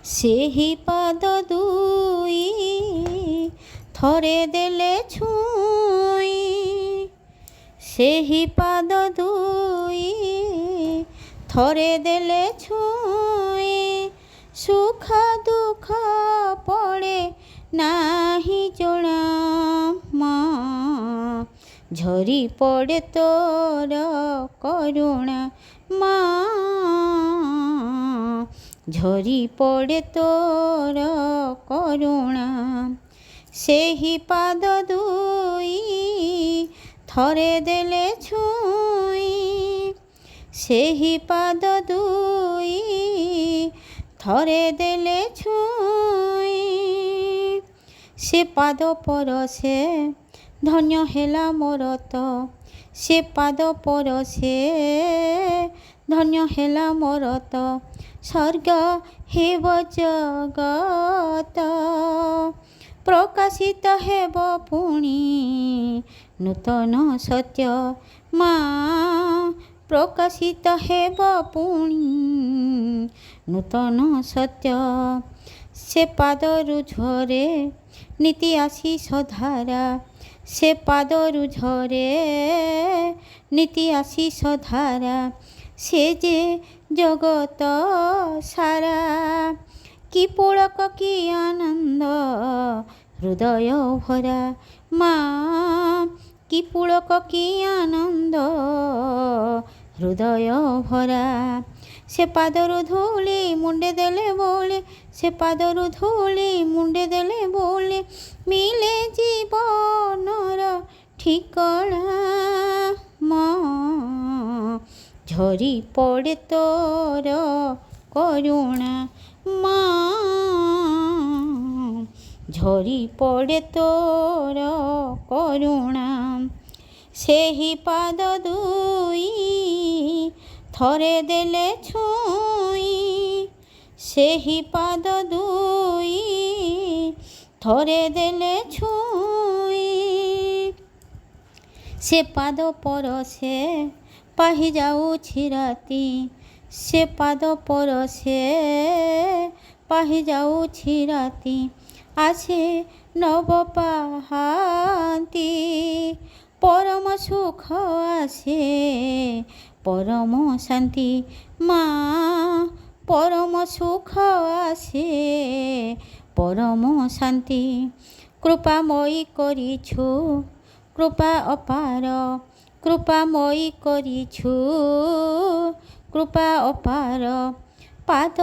ସେହି ପାଦ ଦୁଇ ଥରେ ଦେଲେ ଛୁଇଁ, ସେହି ପାଦ ଦୁଇ ଥରେ ଦେଲେ ଛୁଇଁ। ସୁଖ ଦୁଃଖ ପଡ଼େ ନାହିଁ ଜଣା ମା, ଝରି ପଡ଼େ ତୋର କରୁଣା ମା, ଝରି ପଡ଼େ ତୋର କରୁଣା। ସେହି ପାଦ ଦୁଇ ଥରେ ଦେଲେ ଛୁଇଁ, ସେହି ପାଦ ଦୁଇ ଥରେ ଦେଲେ ଛୁଇଁ। ସେ ପାଦ ପରଶେ ଧନ୍ୟ ହେଲା ମୋର ତ, ସେ ପାଦ ପରଶେ ଧନ୍ୟ ହେଲା ମୋର ତ, ସ୍ୱର୍ଗ ହେବ ଜଗତ। ପ୍ରକାଶିତ ହେବ ପୁଣି ନୂତନ ସତ୍ୟ ମା, ପ୍ରକାଶିତ ହେବ ପୁଣି ନୂତନ ସତ୍ୟ। ସେ ପାଦରୁ ଝରେ ନୀତି ଆଶିଷ ଧାରା, ସେ ପାଦରୁ ଝରେ ନୀତି ଆଶିଷ ଧାରା। ସେ ଯେ ଜଗତ ସାରା, କି ପୁଳକ କି ଆନନ୍ଦ ହୃଦୟ ଭରା ମା, କି ପୁଳକ କି ଆନନ୍ଦ ହୃଦୟ ଭରା। ସେ ପାଦରୁ ଧୂଳି ମୁଣ୍ଡେ ଦେଲେ ବୋଳେ, ସେ ପାଦରୁ ଧୂଳି ମୁଣ୍ଡେ ଦେଲେ ବୋଳେ, ମିଳେ ଜୀବନର ଠିକଣା ମା, ଝରି ପଡ଼େ ତୋର କରୁଣା ମା, ଝରି ପଡ଼େ ତୋର କରୁଣା। ସେହି ପାଦ ଦୁଇ ଥରେ ଦେଲେ ଛୁଇଁ, ସେହି ପାଦ ଦୁଇ ଥରେ ଦେଲେ ଛୁଇଁ। ସେ ପାଦ ପରଶେ ପାହି ଯାଉଛି ରାତି, ସେ ପାଦ ପରଶେ ପାହି ଯାଉଛି ରାତି। ଆସେ ନବ ପାହାନ୍ତି ପରମ ସୁଖ ଆସେ ପରମ ଶାନ୍ତି ମା, ପରମ ସୁଖ ଆସେ ପରମ ଶାନ୍ତି। କୃପାମୟୀ କରିଛୁ କୃପା ଅପାର, କୃପାମୟୀ କରିଛୁ କୃପା ଅପାର। ପାଦ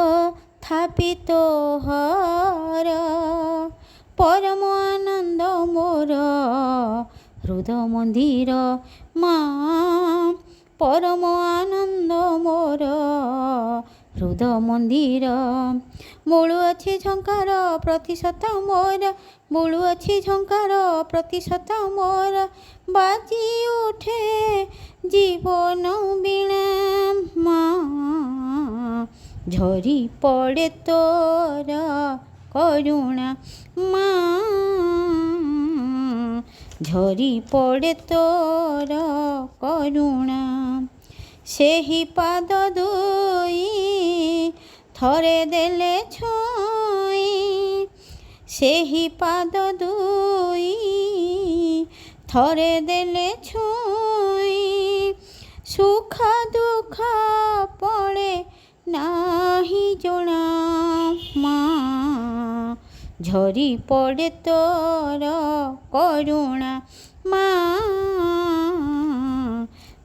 ଥାପି ତୋହର ପରମ ଆନନ୍ଦ ମୋର ହୃଦ ମନ୍ଦିର ମା, ପରମ ଆନନ୍ଦ ମୋର ହୃଦ ମନ୍ଦିର। ବୋଳୁଅଛି ଝଙ୍କାର ପ୍ରତିଶତ ମୋର, ବୋଳୁଅଛି ଝଙ୍କାର ପ୍ରତିଶତ ମୋର, ବାଜି ଉଠେ ଜୀବନ ବୀଣା ମା, ଝରି ପଡ଼େ ତୋର କରୁଣା ମା, ଝରି ପଡ଼େ ତୋର କରୁଣା। ସେହି ପାଦ ଦୁଇ ଥରେ ଦେଲେ ଛୁଇଁ, ସେହି ପାଦ ଦୁଇ ଥରେ ଦେଲେ ଛୁଇଁ। ସୁଖ ଦୁଃଖ ପଡ଼େ ନାହିଁ ଜଣା ମା, ଝରି ପଡ଼େ ତୋର କରୁଣା ମା,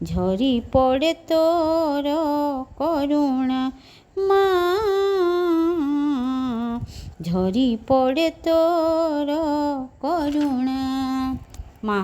ଝରି ପଡ଼େ ତୋର କରୁଣା ମା, ଝରି ପଡ଼େ ତୋର କରୁଣା ମା।